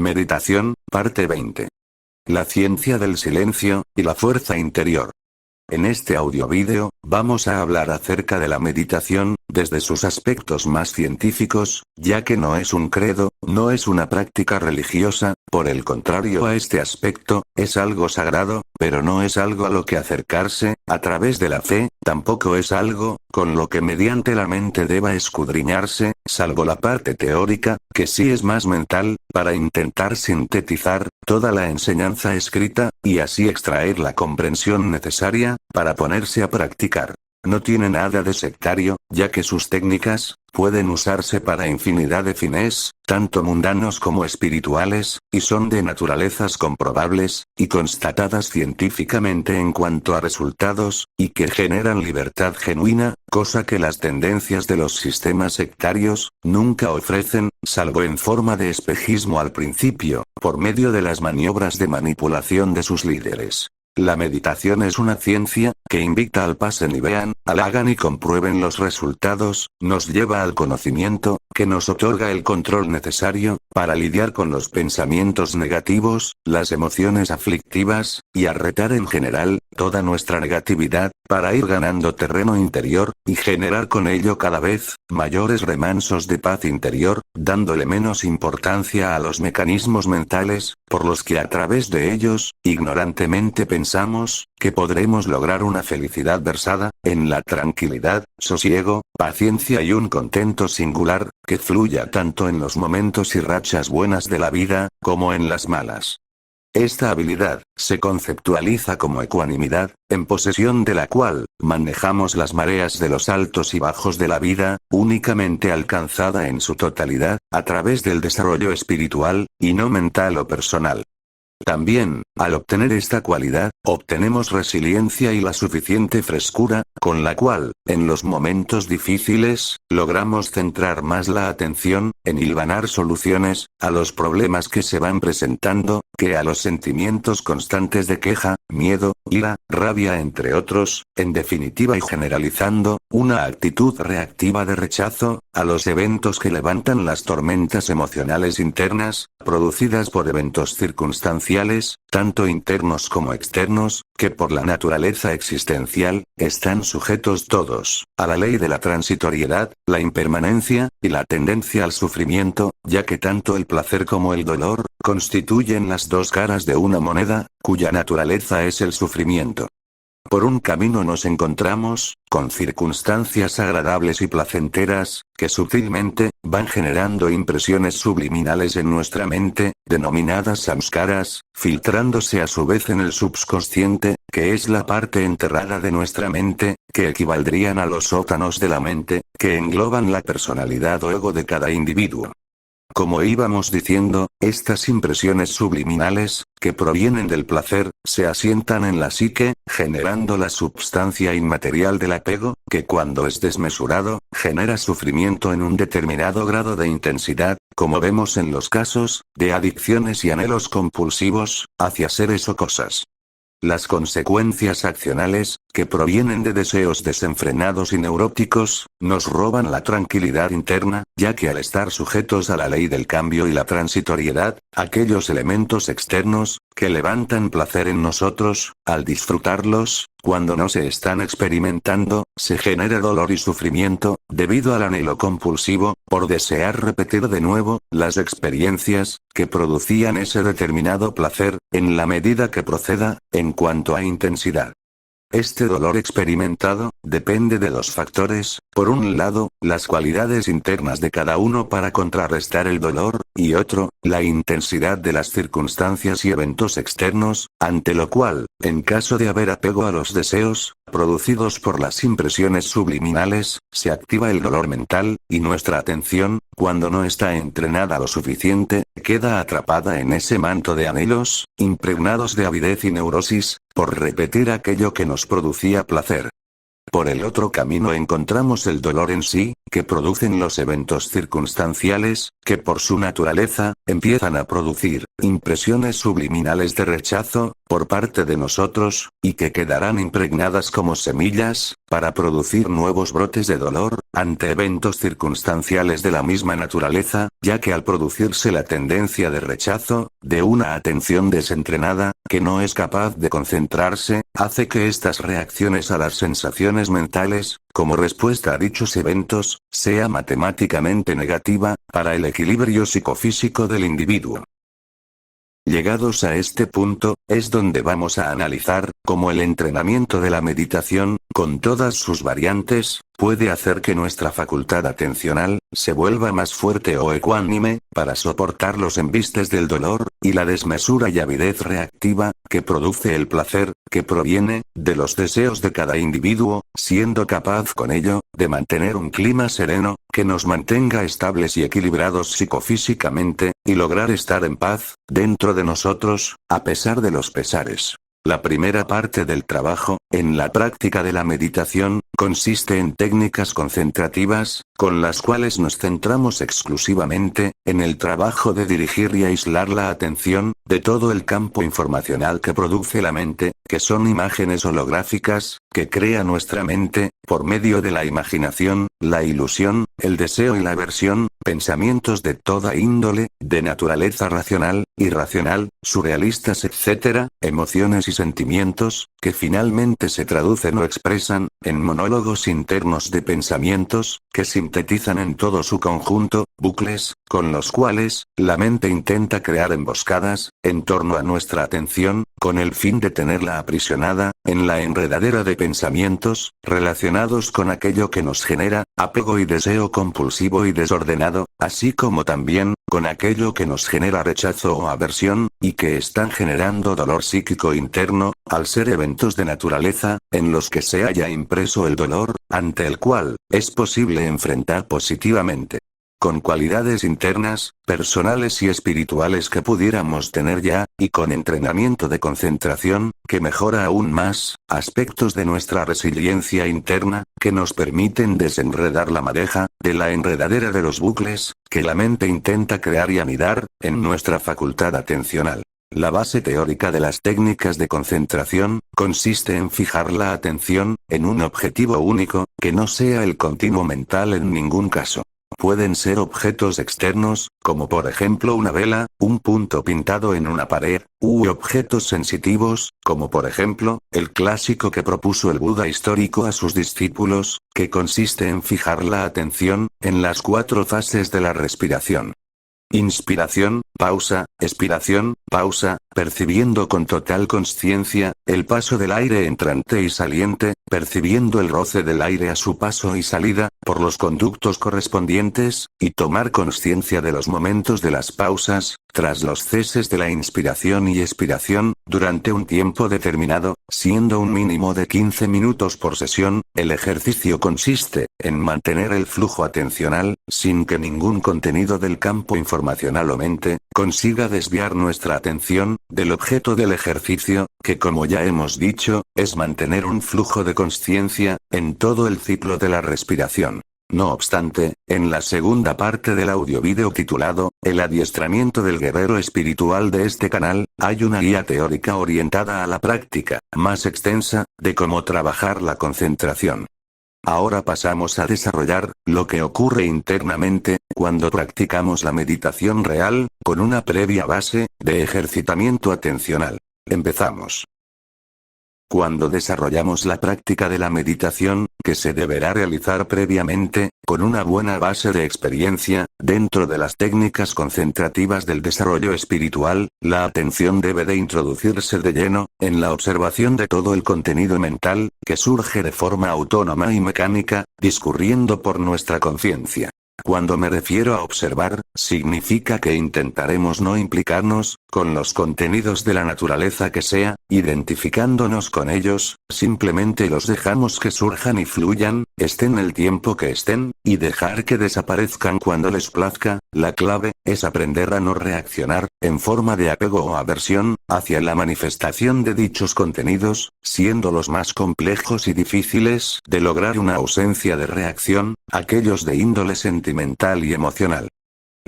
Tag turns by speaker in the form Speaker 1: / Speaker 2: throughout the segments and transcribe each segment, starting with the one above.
Speaker 1: Meditación, parte 20. La ciencia del silencio, y la fuerza interior. En este audio-vídeo, vamos a hablar acerca de la meditación, desde sus aspectos más científicos, ya que no es un credo, no es una práctica religiosa, por el contrario a este aspecto, es algo sagrado, pero no es algo a lo que acercarse, a través de la fe, tampoco es algo, con lo que mediante la mente deba escudriñarse, salvo la parte teórica, que sí es más mental, para intentar sintetizar toda la enseñanza escrita, y así extraer la comprensión necesaria, para ponerse a practicar. No tiene nada de sectario, ya que sus técnicas pueden usarse para infinidad de fines, tanto mundanos como espirituales, y son de naturalezas comprobables, y constatadas científicamente en cuanto a resultados, y que generan libertad genuina, cosa que las tendencias de los sistemas sectarios nunca ofrecen, salvo en forma de espejismo al principio, por medio de las maniobras de manipulación de sus líderes. La meditación es una ciencia, que invita al pasen y vean, al hagan y comprueben los resultados, nos lleva al conocimiento, que nos otorga el control necesario, para lidiar con los pensamientos negativos, las emociones aflictivas, y a retar en general, toda nuestra negatividad, para ir ganando terreno interior, y generar con ello cada vez, mayores remansos de paz interior, dándole menos importancia a los mecanismos mentales, por los que a través de ellos, ignorantemente pensamos, que podremos lograr una felicidad versada, en la tranquilidad, sosiego, paciencia y un contento singular, que fluya tanto en los momentos y rachas buenas de la vida, como en las malas. Esta habilidad, se conceptualiza como ecuanimidad, en posesión de la cual, manejamos las mareas de los altos y bajos de la vida, únicamente alcanzada en su totalidad, a través del desarrollo espiritual, y no mental o personal. También, al obtener esta cualidad, obtenemos resiliencia y la suficiente frescura, con la cual, en los momentos difíciles, logramos centrar más la atención, en hilvanar soluciones, a los problemas que se van presentando, que a los sentimientos constantes de queja, miedo, ira, rabia entre otros, en definitiva y generalizando, una actitud reactiva de rechazo, a los eventos que levantan las tormentas emocionales internas, producidas por eventos circunstanciales, tanto internos como externos, que por la naturaleza existencial, están sujetos todos, a la ley de la transitoriedad, la impermanencia, y la tendencia al sufrimiento, ya que tanto el placer como el dolor, constituyen las dos caras de una moneda, cuya naturaleza es el sufrimiento. Por un camino nos encontramos, con circunstancias agradables y placenteras, que sutilmente, van generando impresiones subliminales en nuestra mente, denominadas samskaras, filtrándose a su vez en el subconsciente, que es la parte enterrada de nuestra mente, que equivaldrían a los sótanos de la mente, que engloban la personalidad o ego de cada individuo. Como íbamos diciendo, estas impresiones subliminales, que provienen del placer, se asientan en la psique, generando la substancia inmaterial del apego, que cuando es desmesurado, genera sufrimiento en un determinado grado de intensidad, como vemos en los casos, de adicciones y anhelos compulsivos, hacia seres o cosas. Las consecuencias accionales, que provienen de deseos desenfrenados y neuróticos, nos roban la tranquilidad interna, ya que al estar sujetos a la ley del cambio y la transitoriedad, aquellos elementos externos, que levantan placer en nosotros, al disfrutarlos, cuando no se están experimentando, se genera dolor y sufrimiento, debido al anhelo compulsivo, por desear repetir de nuevo, las experiencias, que producían ese determinado placer, en la medida que proceda, en cuanto a intensidad. Este dolor experimentado, depende de dos factores, por un lado, las cualidades internas de cada uno para contrarrestar el dolor, y otro, la intensidad de las circunstancias y eventos externos, ante lo cual, en caso de haber apego a los deseos, producidos por las impresiones subliminales, se activa el dolor mental, y nuestra atención, cuando no está entrenada lo suficiente, queda atrapada en ese manto de anhelos, impregnados de avidez y neurosis, por repetir aquello que nos producía placer. Por el otro camino encontramos el dolor en sí, que producen los eventos circunstanciales, que por su naturaleza, empiezan a producir impresiones subliminales de rechazo, por parte de nosotros, y que quedarán impregnadas como semillas, para producir nuevos brotes de dolor, ante eventos circunstanciales de la misma naturaleza, ya que al producirse la tendencia de rechazo, de una atención desentrenada, que no es capaz de concentrarse, hace que estas reacciones a las sensaciones mentales, como respuesta a dichos eventos, sea matemáticamente negativa, para el equilibrio psicofísico del individuo. Llegados a este punto, es donde vamos a analizar, cómo el entrenamiento de la meditación, con todas sus variantes, puede hacer que nuestra facultad atencional, se vuelva más fuerte o ecuánime, para soportar los embistes del dolor, y la desmesura y avidez reactiva, que produce el placer, que proviene, de los deseos de cada individuo, siendo capaz con ello, de mantener un clima sereno, que nos mantenga estables y equilibrados psicofísicamente, y lograr estar en paz, dentro de nosotros, a pesar de los pesares. La primera parte del trabajo, en la práctica de la meditación, consiste en técnicas concentrativas, con las cuales nos centramos exclusivamente, en el trabajo de dirigir y aislar la atención, de todo el campo informacional que produce la mente, que son imágenes holográficas, que crea nuestra mente, por medio de la imaginación, la ilusión, el deseo y la aversión, pensamientos de toda índole, de naturaleza racional, irracional, surrealistas etc., emociones y sentimientos, que finalmente se traducen o expresan, en monólogos internos de pensamientos, que sintetizan en todo su conjunto, bucles, con los cuales, la mente intenta crear emboscadas, en torno a nuestra atención, con el fin de tenerla aprisionada, en la enredadera de pensamientos, relacionados con aquello que nos genera, apego y deseo compulsivo y desordenado, así como también, con aquello que nos genera rechazo o aversión, y que están generando dolor psíquico interno, al ser eventos de naturaleza, en los que se haya impreso el dolor, ante el cual, es posible enfrentar positivamente. Con cualidades internas, personales y espirituales que pudiéramos tener ya, y con entrenamiento de concentración, que mejora aún más, aspectos de nuestra resiliencia interna, que nos permiten desenredar la madeja, de la enredadera de los bucles, que la mente intenta crear y anidar, en nuestra facultad atencional. La base teórica de las técnicas de concentración, consiste en fijar la atención, en un objetivo único, que no sea el continuo mental en ningún caso. Pueden ser objetos externos, como por ejemplo una vela, un punto pintado en una pared, u objetos sensitivos, como por ejemplo, el clásico que propuso el Buda histórico a sus discípulos, que consiste en fijar la atención, en las 4 fases de la respiración. Inspiración, pausa, expiración, pausa, percibiendo con total consciencia, el paso del aire entrante y saliente, percibiendo el roce del aire a su paso y salida, por los conductos correspondientes, y tomar consciencia de los momentos de las pausas, tras los ceses de la inspiración y expiración, durante un tiempo determinado, siendo un mínimo de 15 minutos por sesión. El ejercicio consiste en mantener el flujo atencional, sin que ningún contenido del campo informacional o mente, consiga desviar nuestra atención, del objeto del ejercicio, que como ya hemos dicho, es mantener un flujo de consciencia, en todo el ciclo de la respiración. No obstante, en la segunda parte del audio-vídeo titulado, El adiestramiento del guerrero espiritual de este canal, hay una guía teórica orientada a la práctica, más extensa, de cómo trabajar la concentración. Ahora pasamos a desarrollar, lo que ocurre internamente, cuando practicamos la meditación real, con una previa base, de ejercitamiento atencional. Empezamos. Cuando desarrollamos la práctica de la meditación, que se deberá realizar previamente, con una buena base de experiencia, dentro de las técnicas concentrativas del desarrollo espiritual, la atención debe de introducirse de lleno, en la observación de todo el contenido mental, que surge de forma autónoma y mecánica, discurriendo por nuestra conciencia. Cuando me refiero a observar, significa que intentaremos no implicarnos, con los contenidos de la naturaleza que sea, identificándonos con ellos, simplemente los dejamos que surjan y fluyan, estén el tiempo que estén, y dejar que desaparezcan cuando les plazca. La clave, es aprender a no reaccionar, en forma de apego o aversión, hacia la manifestación de dichos contenidos, siendo los más complejos y difíciles de lograr una ausencia de reacción, aquellos de índole sentimental y emocional.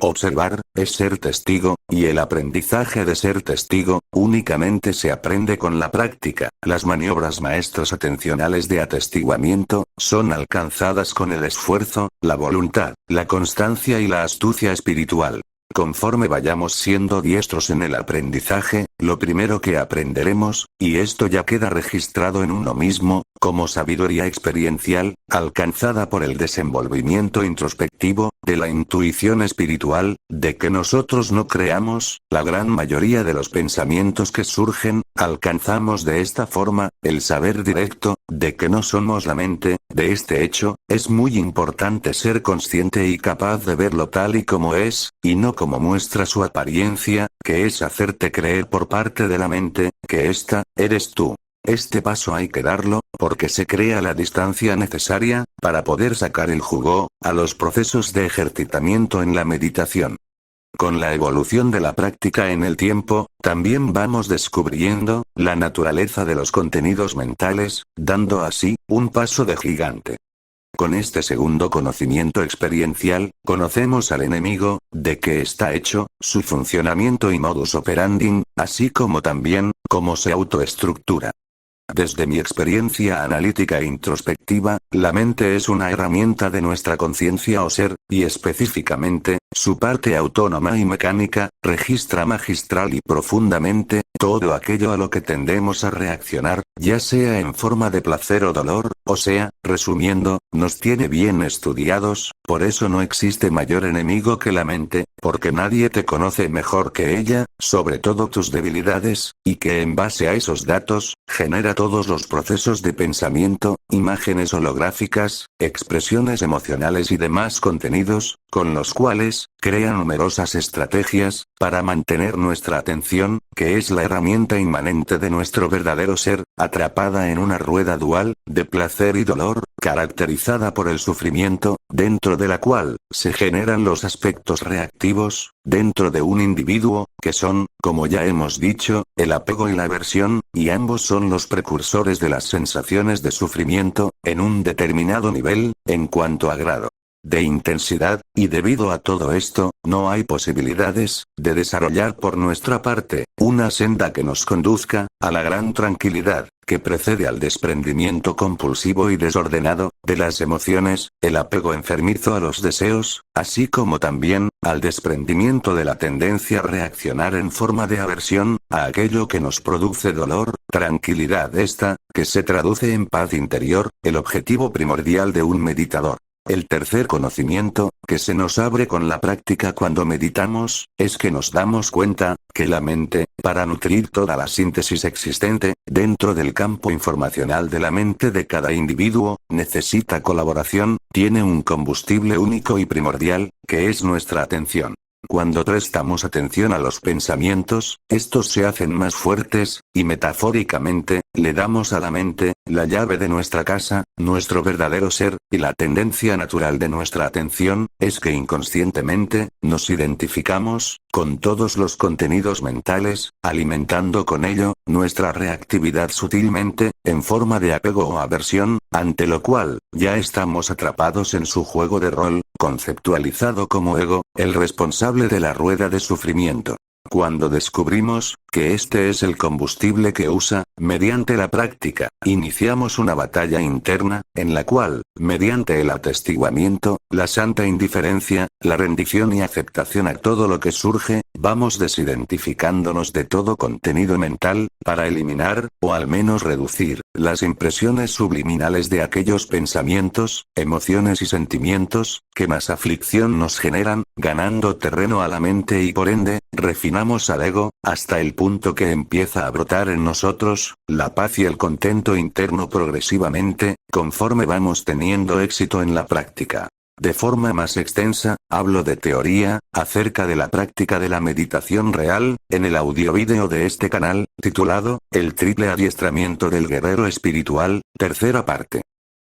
Speaker 1: Observar, es ser testigo, y el aprendizaje de ser testigo, únicamente se aprende con la práctica. Las maniobras maestras atencionales de atestiguamiento, son alcanzadas con el esfuerzo, la voluntad, la constancia y la astucia espiritual. Conforme vayamos siendo diestros en el aprendizaje, lo primero que aprenderemos, y esto ya queda registrado en uno mismo, como sabiduría experiencial, alcanzada por el desenvolvimiento introspectivo, de la intuición espiritual, de que nosotros no creamos, la gran mayoría de los pensamientos que surgen, alcanzamos de esta forma, el saber directo, de que no somos la mente. De este hecho, es muy importante ser consciente y capaz de verlo tal y como es, y no como muestra su apariencia, que es hacerte creer por parte de la mente, que esta, eres tú. Este paso hay que darlo, porque se crea la distancia necesaria, para poder sacar el jugo, a los procesos de ejercitamiento en la meditación. Con la evolución de la práctica en el tiempo, también vamos descubriendo, la naturaleza de los contenidos mentales, dando así, un paso de gigante. Con este segundo conocimiento experiencial, conocemos al enemigo, de qué está hecho, su funcionamiento y modus operandi, así como también, cómo se autoestructura. Desde mi experiencia analítica e introspectiva, la mente es una herramienta de nuestra conciencia o ser, y específicamente, su parte autónoma y mecánica, registra magistral y profundamente, todo aquello a lo que tendemos a reaccionar, ya sea en forma de placer o dolor, o sea, resumiendo, nos tiene bien estudiados, por eso no existe mayor enemigo que la mente, porque nadie te conoce mejor que ella, sobre todo tus debilidades, y que en base a esos datos, genera todos los procesos de pensamiento, imágenes holográficas, expresiones emocionales y demás contenidos, con los cuales, crea numerosas estrategias, para mantener nuestra atención, que es la herramienta inmanente de nuestro verdadero ser, atrapada en una rueda dual, de placer y dolor, caracterizada por el sufrimiento, dentro de la cual, se generan los aspectos reactivos, dentro de un individuo, que son, como ya hemos dicho, el apego y la aversión, y ambos son los precursores de las sensaciones de sufrimiento, en un determinado nivel, en cuanto a grado de intensidad, y debido a todo esto, no hay posibilidades, de desarrollar por nuestra parte, una senda que nos conduzca, a la gran tranquilidad, que precede al desprendimiento compulsivo y desordenado, de las emociones, el apego enfermizo a los deseos, así como también, al desprendimiento de la tendencia a reaccionar en forma de aversión, a aquello que nos produce dolor, tranquilidad esta, que se traduce en paz interior, el objetivo primordial de un meditador. El tercer conocimiento, que se nos abre con la práctica cuando meditamos, es que nos damos cuenta, que la mente, para nutrir toda la síntesis existente, dentro del campo informacional de la mente de cada individuo, necesita colaboración, tiene un combustible único y primordial, que es nuestra atención. Cuando prestamos atención a los pensamientos, estos se hacen más fuertes, y metafóricamente, le damos a la mente, la llave de nuestra casa, nuestro verdadero ser, y la tendencia natural de nuestra atención, es que inconscientemente, nos identificamos, con todos los contenidos mentales, alimentando con ello, nuestra reactividad sutilmente, en forma de apego o aversión, ante lo cual, ya estamos atrapados en su juego de rol, conceptualizado como ego, el responsable de la rueda de sufrimiento. Cuando descubrimos, que este es el combustible que usa, mediante la práctica, iniciamos una batalla interna, en la cual, mediante el atestiguamiento, la santa indiferencia, la rendición y aceptación a todo lo que surge, vamos desidentificándonos de todo contenido mental, para eliminar, o al menos reducir, las impresiones subliminales de aquellos pensamientos, emociones y sentimientos, que más aflicción nos generan, ganando terreno a la mente y por ende, refinamos al ego, hasta el punto que empieza a brotar en nosotros, la paz y el contento interno progresivamente, conforme vamos teniendo éxito en la práctica. De forma más extensa, hablo de teoría, acerca de la práctica de la meditación real, en el audio-vídeo de este canal, titulado, El triple adiestramiento del guerrero espiritual, tercera parte.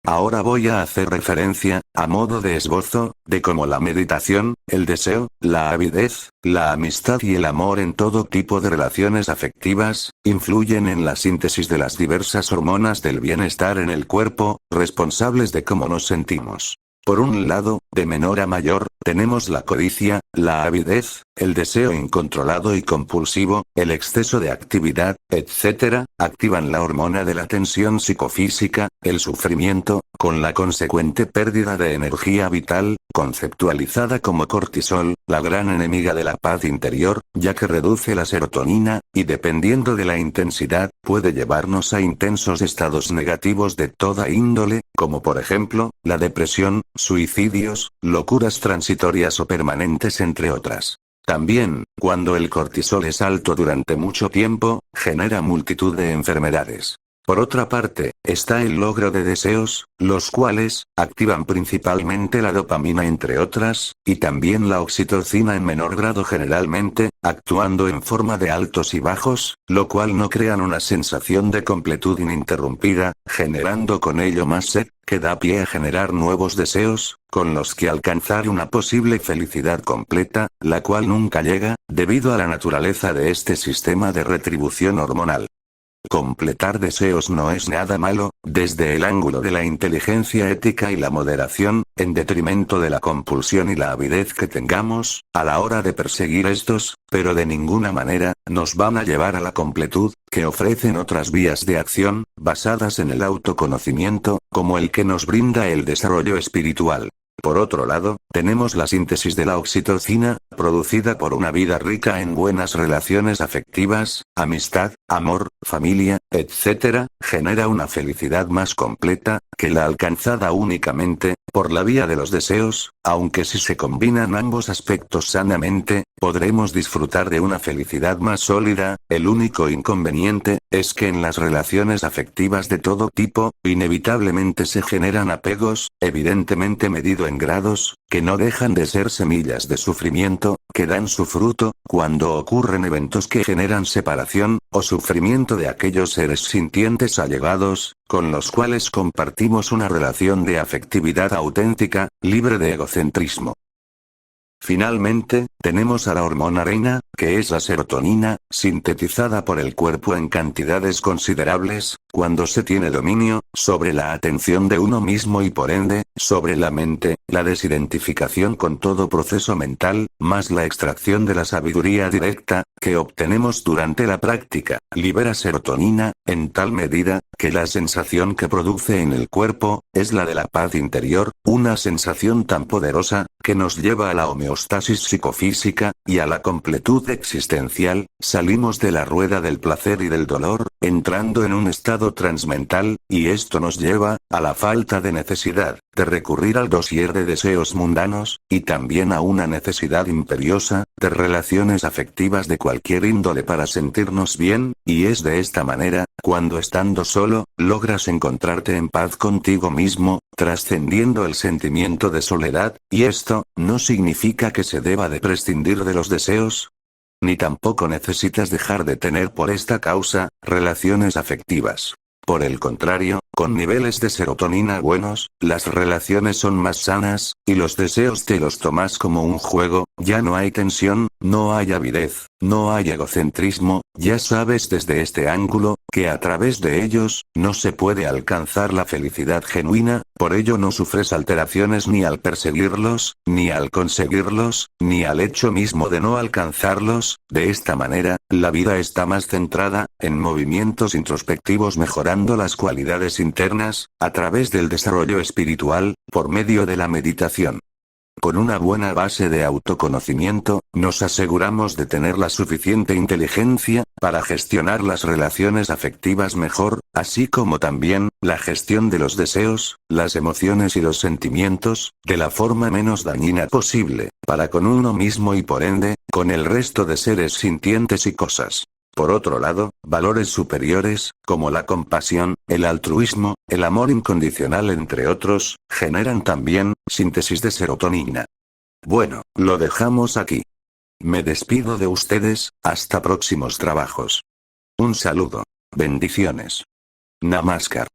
Speaker 1: Ahora voy a hacer referencia, a modo de esbozo, de cómo la meditación, el deseo, la avidez, la amistad y el amor en todo tipo de relaciones afectivas, influyen en la síntesis de las diversas hormonas del bienestar en el cuerpo, responsables de cómo nos sentimos. Por un lado, de menor a mayor, tenemos la codicia, la avidez, el deseo incontrolado y compulsivo, el exceso de actividad, etc., activan la hormona de la tensión psicofísica, el sufrimiento, con la consecuente pérdida de energía vital, conceptualizada como cortisol, la gran enemiga de la paz interior, ya que reduce la serotonina, y dependiendo de la intensidad, puede llevarnos a intensos estados negativos de toda índole, como por ejemplo, la depresión, suicidios, locuras transitorias o permanentes entre otras. También, cuando el cortisol es alto durante mucho tiempo, genera multitud de enfermedades. Por otra parte, está el logro de deseos, los cuales activan principalmente la dopamina entre otras, y también la oxitocina en menor grado generalmente, actuando en forma de altos y bajos, lo cual no crean una sensación de completud ininterrumpida, generando con ello más sed, que da pie a generar nuevos deseos, con los que alcanzar una posible felicidad completa, la cual nunca llega, debido a la naturaleza de este sistema de retribución hormonal. Completar deseos no es nada malo, desde el ángulo de la inteligencia ética y la moderación, en detrimento de la compulsión y la avidez que tengamos, a la hora de perseguir estos, pero de ninguna manera, nos van a llevar a la completud, que ofrecen otras vías de acción, basadas en el autoconocimiento, como el que nos brinda el desarrollo espiritual. Por otro lado, tenemos la síntesis de la oxitocina, producida por una vida rica en buenas relaciones afectivas, amistad, amor, familia, etc., genera una felicidad más completa, que la alcanzada únicamente, por la vía de los deseos, aunque si se combinan ambos aspectos sanamente, podremos disfrutar de una felicidad más sólida. El único inconveniente, es que en las relaciones afectivas de todo tipo, inevitablemente se generan apegos, evidentemente medido en grados, que no dejan de ser semillas de sufrimiento, que dan su fruto, cuando ocurren eventos que generan separación, o sufrimiento de aquellos seres sintientes allegados, con los cuales compartimos una relación de afectividad auténtica, libre de egocentrismo. Finalmente, tenemos a la hormona reina, que es la serotonina, sintetizada por el cuerpo en cantidades considerables, cuando se tiene dominio sobre la atención de uno mismo y por ende, sobre la mente, la desidentificación con todo proceso mental, más la extracción de la sabiduría directa, que obtenemos durante la práctica, libera serotonina, en tal medida, que la sensación que produce en el cuerpo, es la de la paz interior, una sensación tan poderosa, que nos lleva a la homeostasis psicofísica, y a la completud existencial. Salimos de la rueda del placer y del dolor, entrando en un estado transmental, y esto nos lleva, a la falta de necesidad, de recurrir al dossier de deseos mundanos, y también a una necesidad imperiosa, de relaciones afectivas de cualquier índole para sentirnos bien, y es de esta manera, cuando estando solo, logras encontrarte en paz contigo mismo, trascendiendo el sentimiento de soledad, y esto, no significa que se deba de prescindir de los deseos, ni tampoco necesitas dejar de tener por esta causa, relaciones afectivas. Por el contrario, con niveles de serotonina buenos, las relaciones son más sanas, y los deseos te los tomas como un juego, ya no hay tensión, no hay avidez, no hay egocentrismo, ya sabes desde este ángulo, que a través de ellos, no se puede alcanzar la felicidad genuina, por ello no sufres alteraciones ni al perseguirlos, ni al conseguirlos, ni al hecho mismo de no alcanzarlos. De esta manera, la vida está más centrada, en movimientos introspectivos mejorando las cualidades internas, a través del desarrollo espiritual, por medio de la meditación. Con una buena base de autoconocimiento, nos aseguramos de tener la suficiente inteligencia, para gestionar las relaciones afectivas mejor, así como también, la gestión de los deseos, las emociones y los sentimientos, de la forma menos dañina posible, para con uno mismo y por ende, con el resto de seres sintientes y cosas. Por otro lado, valores superiores, como la compasión, el altruismo, el amor incondicional entre otros, generan también, síntesis de serotonina. Bueno, lo dejamos aquí. Me despido de ustedes, hasta próximos trabajos. Un saludo. Bendiciones. Namaskar.